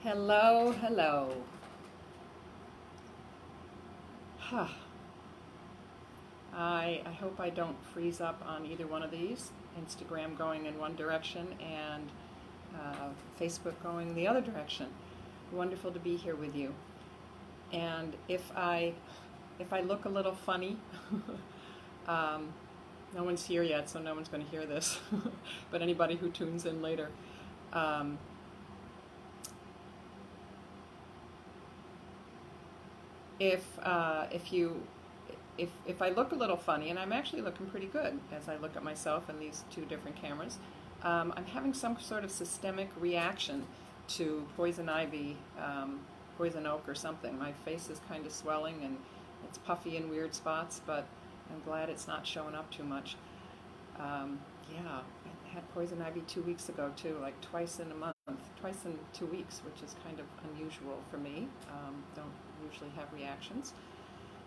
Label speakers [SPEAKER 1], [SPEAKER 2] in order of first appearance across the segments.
[SPEAKER 1] Hello, hello. Huh. I hope I don't freeze up on either one of these. Instagram going in one direction and Facebook going the other direction. Wonderful to be here with you. And if I look a little funny, um, no one's here yet, so no one's going to hear this. But anybody who tunes in later. Um, if I look a little funny, and I'm actually looking pretty good as I look at myself in these two different cameras, I'm having some sort of systemic reaction to poison ivy, poison oak or something. My face is kind of swelling and it's puffy in weird spots, but I'm glad it's not showing up too much. Yeah, I had poison ivy 2 weeks ago too, like twice in a month, twice in 2 weeks, which is kind of unusual for me. Don't usually have reactions.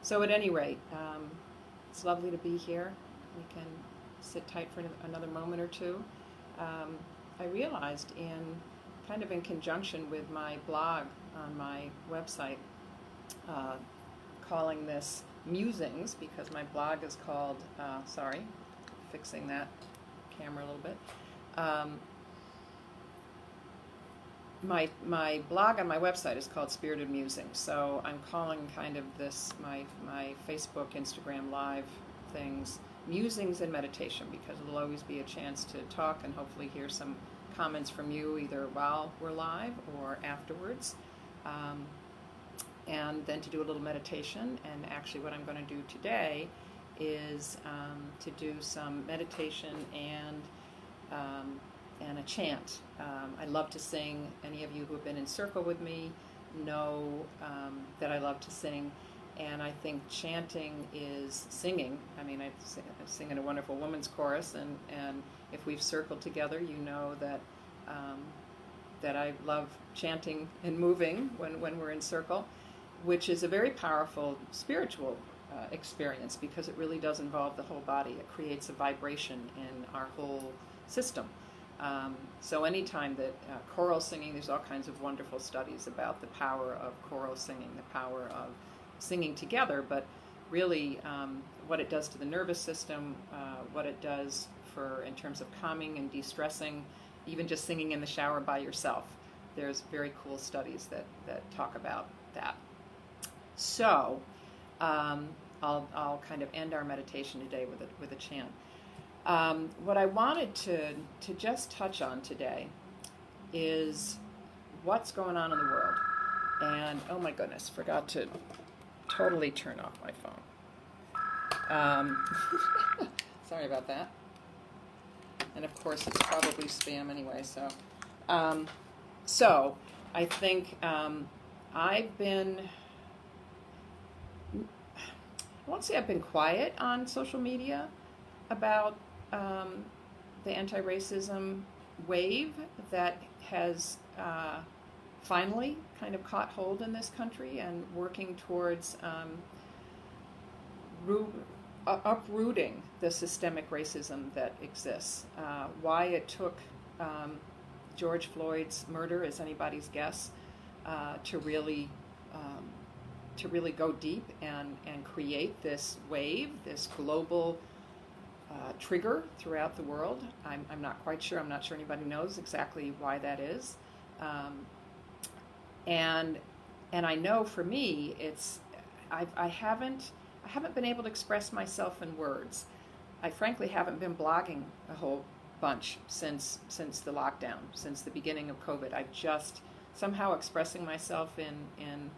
[SPEAKER 1] So at any rate, it's lovely to be here. We can sit tight for another moment or two. I realized in conjunction with my blog on my website, calling this Musings, because my blog is called, fixing that camera a little bit. My blog on my website is called Spirited Musings, so I'm calling kind of this my Facebook, Instagram live things musings and meditation, because it'll always be a chance to talk and hopefully hear some comments from you either while we're live or afterwards, and then to do a little meditation. And actually what I'm going to do today is to do some meditation and a chant. I love to sing. Any of you who have been in circle with me know that I love to sing, and I think chanting is singing. I mean, I sing in a wonderful women's chorus, and if we've circled together, you know that that I love chanting and moving when we're in circle, which is a very powerful spiritual experience, because it really does involve the whole body. It creates a vibration in our whole system. So anytime that choral singing, there's all kinds of wonderful studies about the power of choral singing, the power of singing together, but really what it does to the nervous system, what it does in terms of calming and de-stressing, even just singing in the shower by yourself. There's very cool studies that talk about that. So I'll kind of end our meditation today with a chant. What I wanted to just touch on today is what's going on in the world. And oh my goodness, forgot to totally turn off my phone. Sorry about that. And of course it's probably spam anyway, so. So I think I've been, I won't say I've been quiet on social media about the anti-racism wave that has finally kind of caught hold in this country, and working towards uprooting the systemic racism that exists. Why it took George Floyd's murder is anybody's guess, to really go deep and create this wave, this global trigger throughout the world. I'm not quite sure. I'm not sure anybody knows exactly why that is. And I know for me, I haven't been able to express myself in words. I frankly haven't been blogging a whole bunch since the lockdown, since the beginning of COVID. I just somehow expressing myself in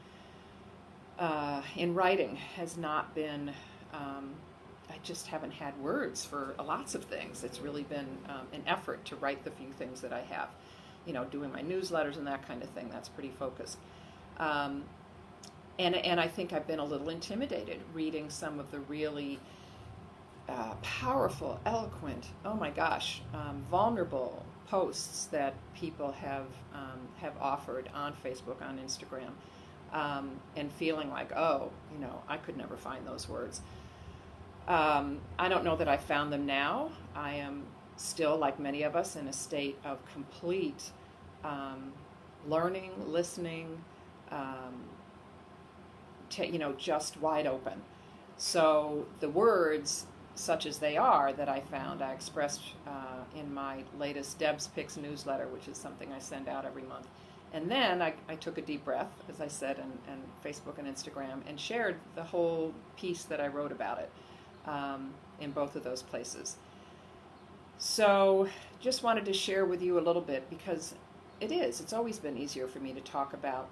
[SPEAKER 1] writing has not been. I just haven't had words for lots of things. It's really been an effort to write the few things that I have. Doing my newsletters and that kind of thing. That's pretty focused. And I think I've been a little intimidated reading some of the really powerful, eloquent, oh my gosh, vulnerable posts that people have offered on Facebook, on Instagram, and feeling like, I could never find those words. I don't know that I found them now. I am still, like many of us, in a state of complete learning, listening, um, just wide open. So the words, such as they are, that I found, I expressed in my latest Deb's Picks newsletter, which is something I send out every month. And then I took a deep breath, as I said, in Facebook and Instagram, and shared the whole piece that I wrote about it in both of those places. So just wanted to share with you a little bit, because it's always been easier for me to talk about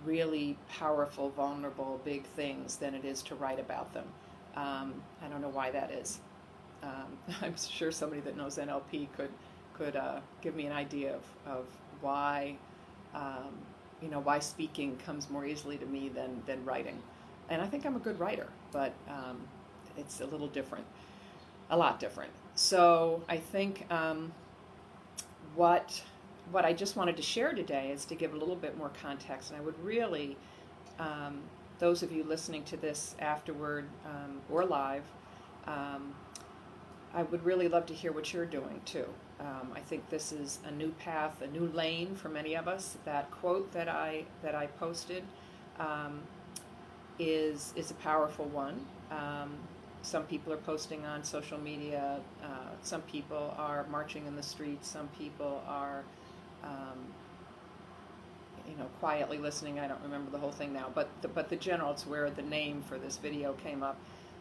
[SPEAKER 1] really powerful, vulnerable, big things than it is to write about them. I don't know why that is. I'm sure somebody that knows NLP could give me an idea of why why speaking comes more easily to me than writing. And I think I'm a good writer, but it's a little different, a lot different. So I think what I just wanted to share today is to give a little bit more context. And I would really, those of you listening to this afterward or live, I would really love to hear what you're doing too. I think this is a new path, a new lane for many of us. That quote that I posted is a powerful one. Some people are posting on social media. Some people are marching in the streets. Some people are, quietly listening. I don't remember the whole thing now, but the general, it's where the name for this video came up.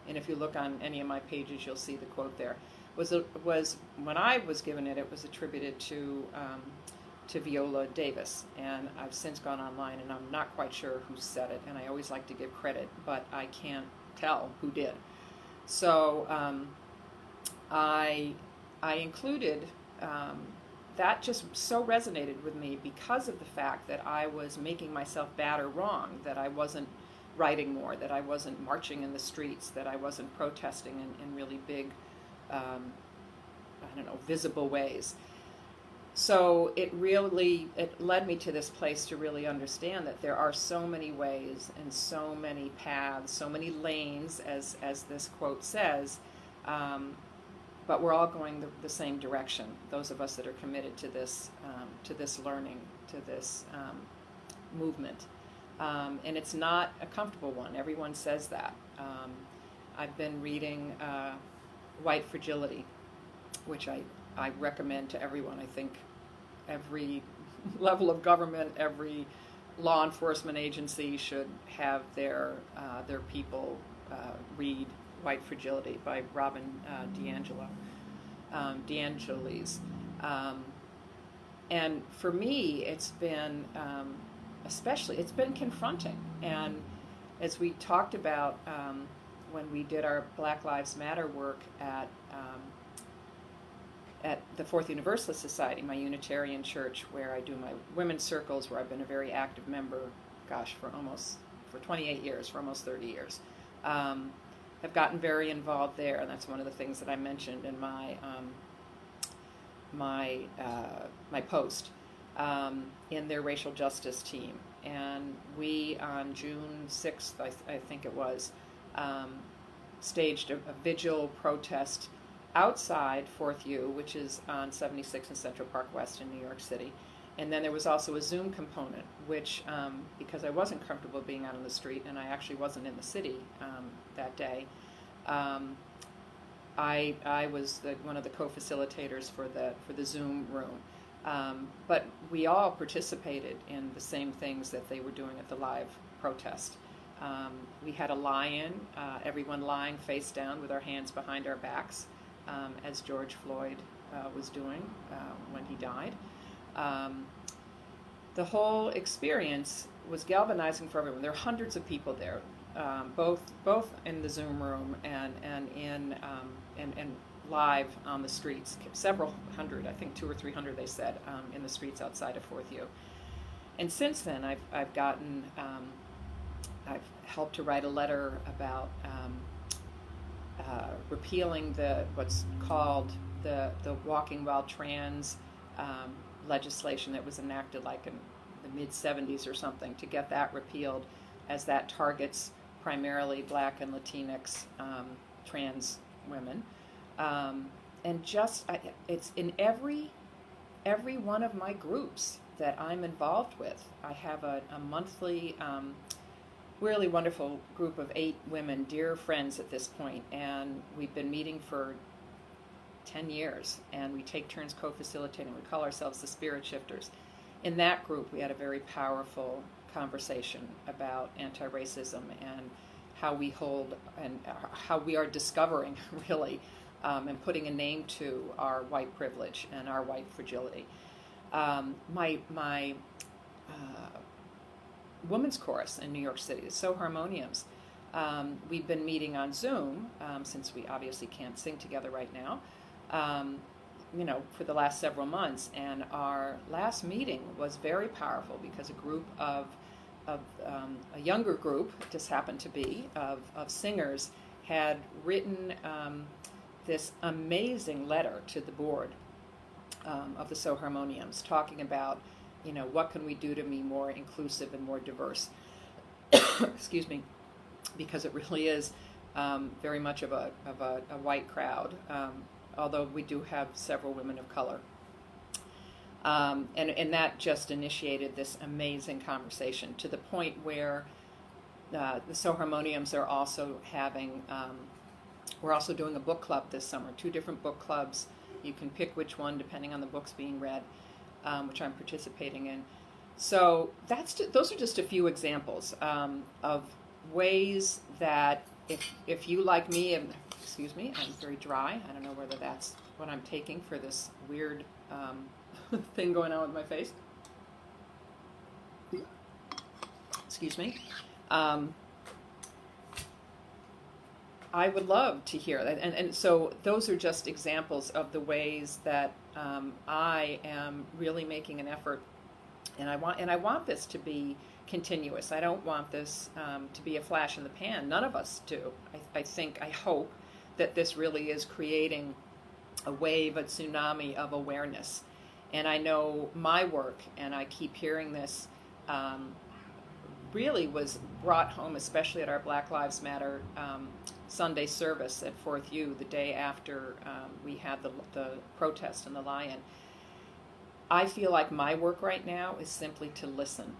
[SPEAKER 1] And if you look on any of my pages, you'll see the quote there. Was when I was given it, it was attributed to Viola Davis, and I've since gone online, and I'm not quite sure who said it. And I always like to give credit, but I can't tell who did. So I included that. Just so resonated with me because of the fact that I was making myself bad or wrong, that I wasn't writing more, that I wasn't marching in the streets, that I wasn't protesting in really big, visible ways. So it led me to this place to really understand that there are so many ways and so many paths, so many lanes, as this quote says, but we're all going the same direction. Those of us that are committed to this learning, to this movement, and it's not a comfortable one. Everyone says that. I've been reading White Fragility, which I recommend to everyone. I think every level of government, every law enforcement agency should have their people read White Fragility by Robin DeAngelis. And for me, it's been it's been confronting. And as we talked about when we did our Black Lives Matter work at the Fourth Universalist Society, my Unitarian church, where I do my women's circles, where I've been a very active member, for 28 years, for almost 30 years. I've gotten very involved there, and that's one of the things that I mentioned in my my post in their racial justice team. And we, on June 6th, I think it was, staged a vigil protest outside 4th U, which is on 76 and Central Park West in New York City. And then there was also a Zoom component, which, because I wasn't comfortable being out on the street, and I actually wasn't in the city that day, I was one of the co-facilitators for the Zoom room. But we all participated in the same things that they were doing at the live protest. We had a lie-in, everyone lying face down with our hands behind our backs, as George Floyd was doing when he died. The whole experience was galvanizing for everyone. There were hundreds of people there, both in the Zoom room and in live on the streets. Several hundred, I think 200 or 300, they said, in the streets outside of 4th U. And since then, I've gotten, I've helped to write a letter about repealing what's called the Walking While Trans legislation that was enacted like in the mid-'70s or something, to get that repealed, as that targets primarily Black and Latinx trans women. And it's in every every one of my groups that I'm involved with. I have a monthly, really wonderful group of 8 women, dear friends at this point, and we've been meeting for 10 years, and we take turns co-facilitating. We call ourselves the Spirit Shifters. In that group, we had a very powerful conversation about anti-racism and how we hold and how we are discovering, really, and putting a name to our white privilege and our white fragility. My women's chorus in New York City, the So Harmoniums, we've been meeting on Zoom since we obviously can't sing together right now, for the last several months. And our last meeting was very powerful because a group of a younger group, just happened to be, of singers had written this amazing letter to the board of the So Harmoniums, talking about, what can we do to be more inclusive and more diverse? Excuse me, because it really is very much of a white crowd, although we do have several women of color. And that just initiated this amazing conversation to the point where the So Harmoniums are also having, we're also doing a book club this summer, 2 different book clubs. You can pick which one depending on the books being read, which I'm participating in. So those are just a few examples of ways that if you, like me, and excuse me, I'm very dry. I don't know whether that's what I'm taking for this weird thing going on with my face. Excuse me. I would love to hear that. And so those are just examples of the ways that I am really making an effort. And I want this to be continuous. I don't want this to be a flash in the pan. None of us do. I hope that this really is creating a wave, a tsunami of awareness. And I know my work, and I keep hearing this, really was brought home, especially at our Black Lives Matter Sunday service at 4th U, the day after we had the protest and the lie-in. I feel like my work right now is simply to listen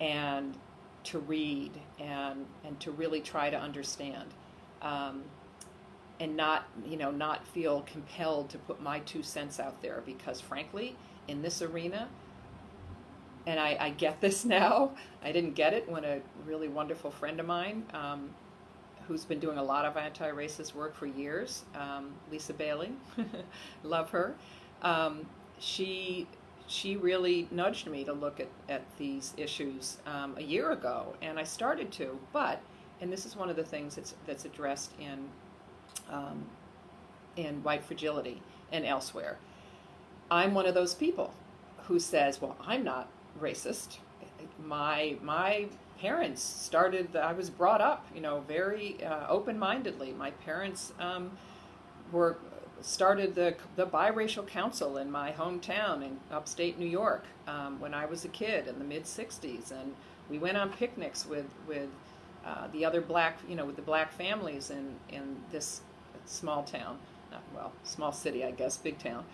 [SPEAKER 1] and to read and to really try to understand, and not feel compelled to put my 2 cents out there, because frankly, in this arena, and I get this now, I didn't get it when a really wonderful friend of mine, who's been doing a lot of anti-racist work for years, Lisa Bailey, love her, she really nudged me to look at these issues a year ago, and I started to, and this is one of the things that's addressed in White Fragility and elsewhere. I'm one of those people who says, well, I'm not racist. My parents started, I was brought up, very open-mindedly. My parents started the biracial council in my hometown in upstate New York when I was a kid in the mid-'60s, and we went on picnics with the other black, with the black families in this small town, small city, I guess, big town,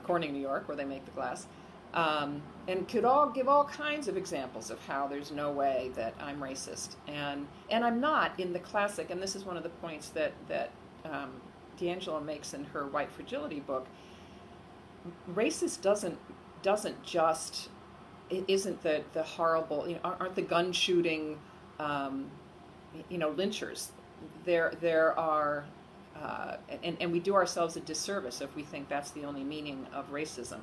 [SPEAKER 1] Corning, New York, where they make the glass. And could give all kinds of examples of how there's no way that I'm racist, and I'm not in the classic. And this is one of the points that D'Angelo makes in her White Fragility book. Racist doesn't just, it isn't the horrible, aren't the gun shooting, lynchers. There are, and we do ourselves a disservice if we think that's the only meaning of racism.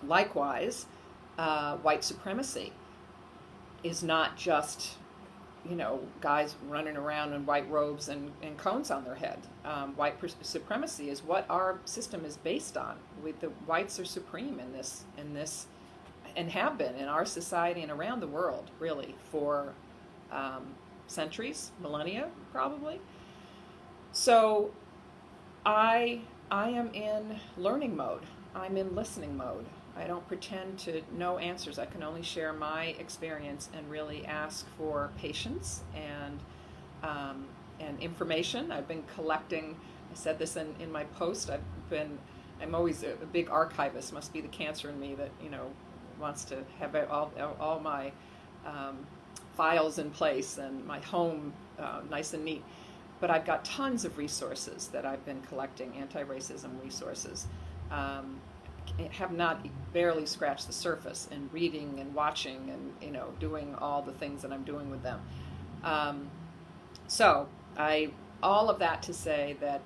[SPEAKER 1] Likewise, white supremacy is not just, guys running around in white robes and cones on their head. White supremacy is what our system is based on. The whites are supreme in this, and have been in our society and around the world, really, for centuries, millennia, probably. So I am in learning mode. I'm in listening mode. I don't pretend to know answers. I can only share my experience and really ask for patience and information. I've been collecting, I said this in my post, I've been I'm always a big archivist. Must be the cancer in me that, you know, wants to have all my files in place and my home nice and neat. But I've got tons of resources that I've been collecting, anti-racism resources. Have not barely scratched the surface, and reading and watching and, you know, doing all the things that I'm doing with them. So all of that to say that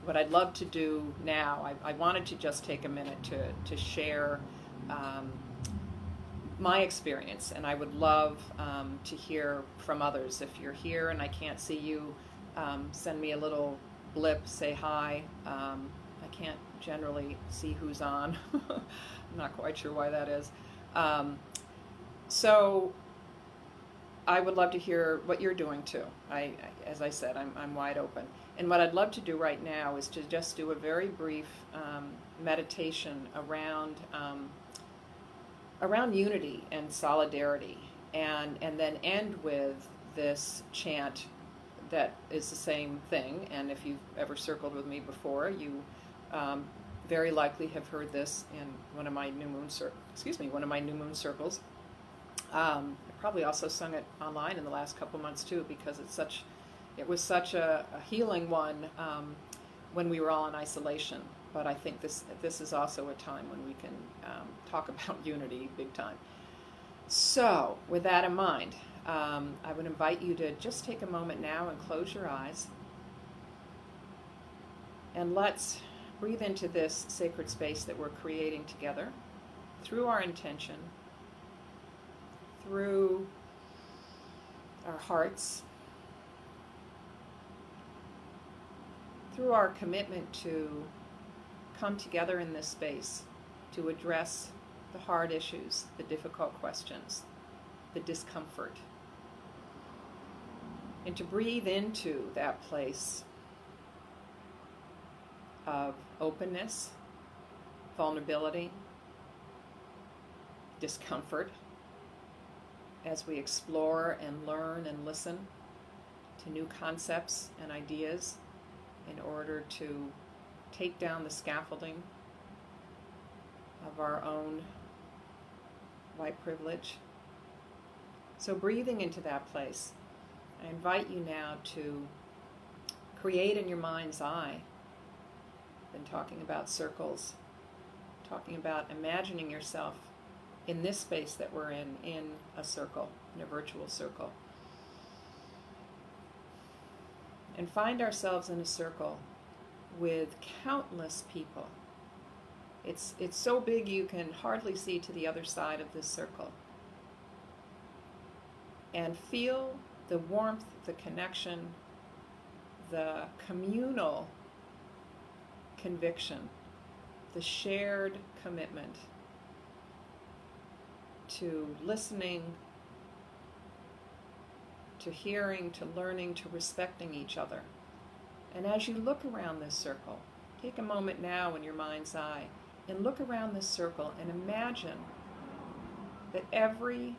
[SPEAKER 1] what I'd love to do now, I wanted to just take a minute to share my experience, and I would love to hear from others. If you're here and I can't see you, send me a little blip, say hi. I can't generally see who's on. I'm not quite sure why that is. So I would love to hear what you're doing too. As I said, I'm wide open. And what I'd love to do right now is to just do a very brief meditation around unity and solidarity, and then end with this chant that is the same thing. And if you've ever circled with me before, you very likely have heard this in one of my new moon circles. I probably also sung it online in the last couple months too, because it was such a healing one when we were all in isolation. But I think this is also a time when we can talk about unity big time. So with that in mind, I would invite you to just take a moment now and close your eyes. And let's breathe into this sacred space that we're creating together through our intention, through our hearts, through our commitment to come together in this space to address the hard issues, the difficult questions, the discomfort, and to breathe into that place of openness, vulnerability, discomfort, as we explore and learn and listen to new concepts and ideas in order to take down the scaffolding of our own white privilege. So breathing into that place, I invite you now to create in your mind's eye. I've been talking about circles, talking about imagining yourself in this space that we're in a circle, in a virtual circle. And find ourselves in a circle with countless people. It's so big you can hardly see to the other side of this circle. And feel the warmth, the connection, the communal conviction, the shared commitment to listening, to hearing, to learning, to respecting each other. And as you look around this circle, take a moment now in your mind's eye and look around this circle and imagine that every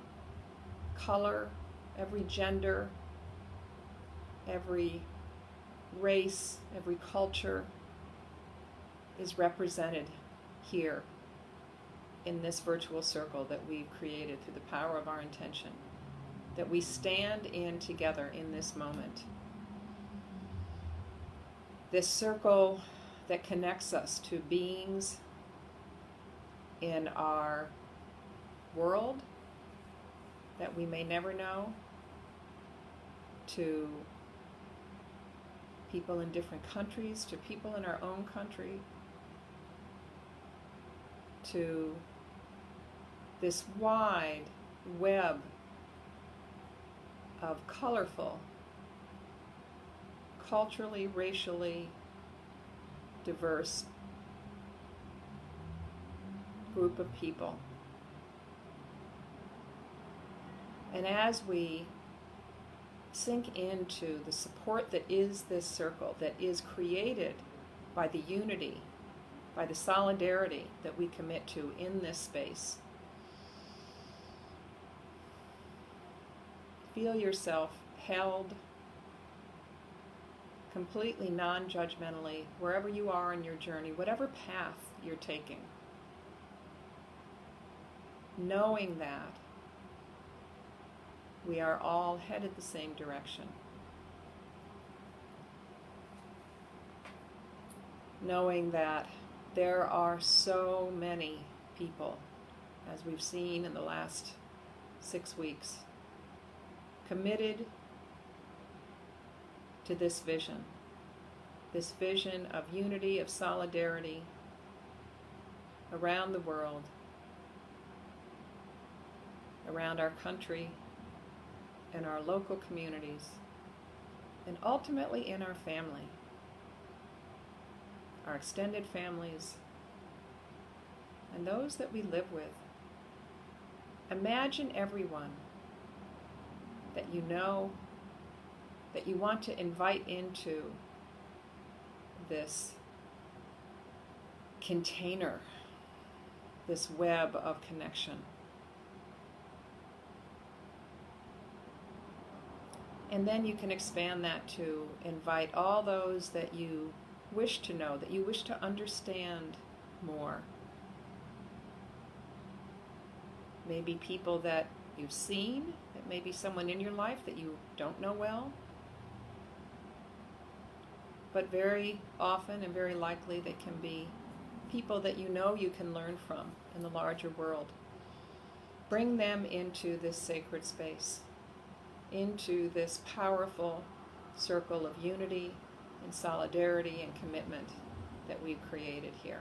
[SPEAKER 1] color, every gender, every race, every culture is represented here in this virtual circle that we've created through the power of our intention, that we stand in together in this moment. This circle that connects us to beings in our world that we may never know, to people in different countries, to people in our own country, to this wide web of colorful, culturally, racially diverse group of people. And as we sink into the support that is this circle, that is created by the unity, by the solidarity that we commit to in this space, feel yourself held, completely non-judgmentally, wherever you are in your journey, whatever path you're taking. Knowing that we are all headed the same direction. Knowing that there are so many people, as we've seen in the last 6 weeks, committed to this vision of unity, of solidarity around the world, around our country, in our local communities, and ultimately in our family, our extended families, and those that we live with. Imagine everyone that you know, that you want to invite into this container, this web of connection. And then you can expand that to invite all those that you wish to know, that you wish to understand more. Maybe people that you've seen, it may be someone in your life that you don't know well, but very often and very likely they can be people that you know you can learn from in the larger world. Bring them into this sacred space, into this powerful circle of unity and solidarity and commitment that we've created here.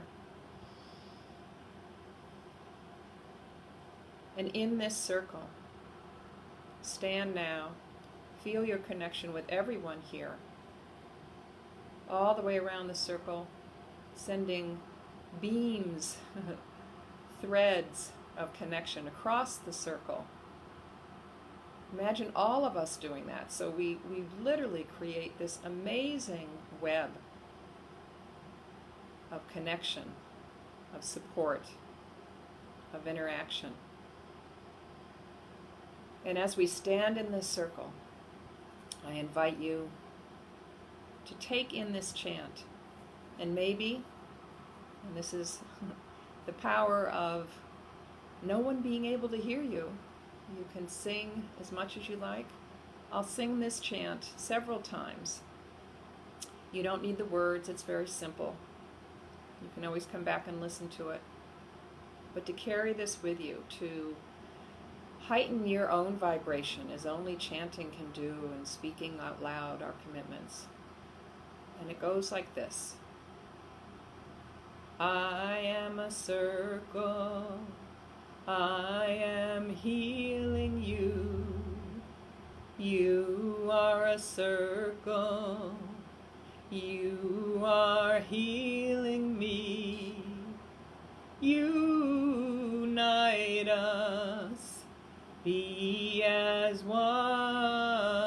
[SPEAKER 1] And in this circle, stand now, feel your connection with everyone here, all the way around the circle, sending beams, threads of connection across the circle. Imagine all of us doing that. So we literally create this amazing web of connection, of support, of interaction. And as we stand in this circle, I invite you to take in this chant. And maybe, and this is the power of no one being able to hear you, you can sing as much as you like. I'll sing this chant several times. You don't need the words, it's very simple. You can always come back and listen to it. But to carry this with you, to heighten your own vibration as only chanting can do, and speaking out loud our commitments. And it goes like this. I am a circle, I am healing you. You are a circle, you are healing me. Unite us, be as one.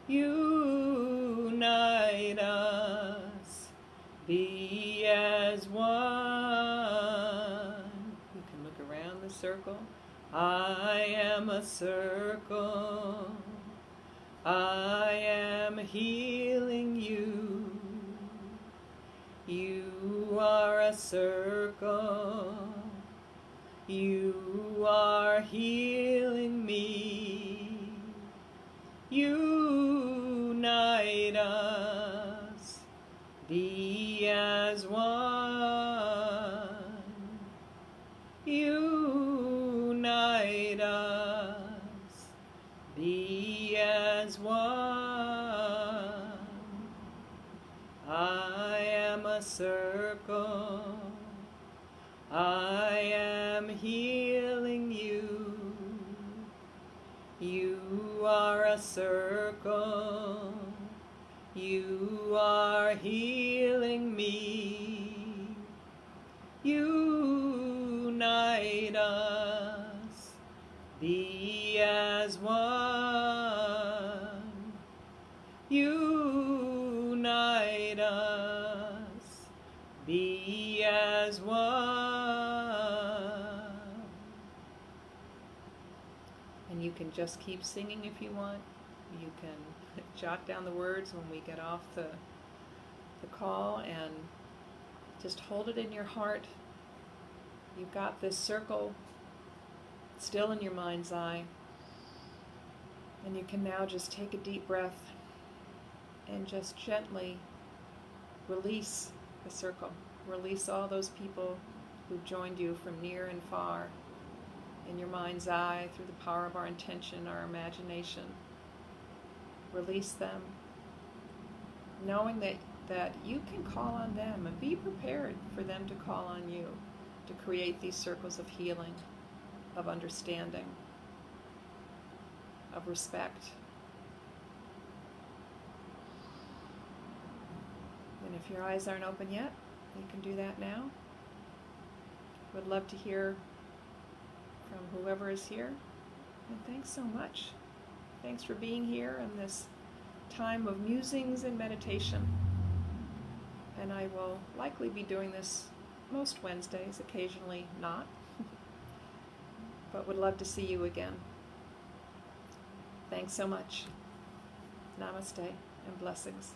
[SPEAKER 1] Unite us, be as one. You can look around the circle. I am a circle, I am healing you. You are a circle, you are healing me. Unite us, be as one. Unite us, be as one. I am a circle, I am healing you. You are a circle, you are healing me. Unite us, be as one. Unite us, be as one. And you can just keep singing if you want. You can jot down the words when we get off the call, and just hold it in your heart. You've got this circle still in your mind's eye, and you can now just take a deep breath and just gently release the circle. Release all those people who've joined you from near and far in your mind's eye through the power of our intention, our imagination. Release them, knowing that you can call on them, and be prepared for them to call on you to create these circles of healing, of understanding, of respect. And if your eyes aren't open yet, you can do that now. Would love to hear from whoever is here. And thanks so much. Thanks for being here in this time of musings and meditation. And I will likely be doing this most Wednesdays, occasionally not. But would love to see you again. Thanks so much. Namaste and blessings.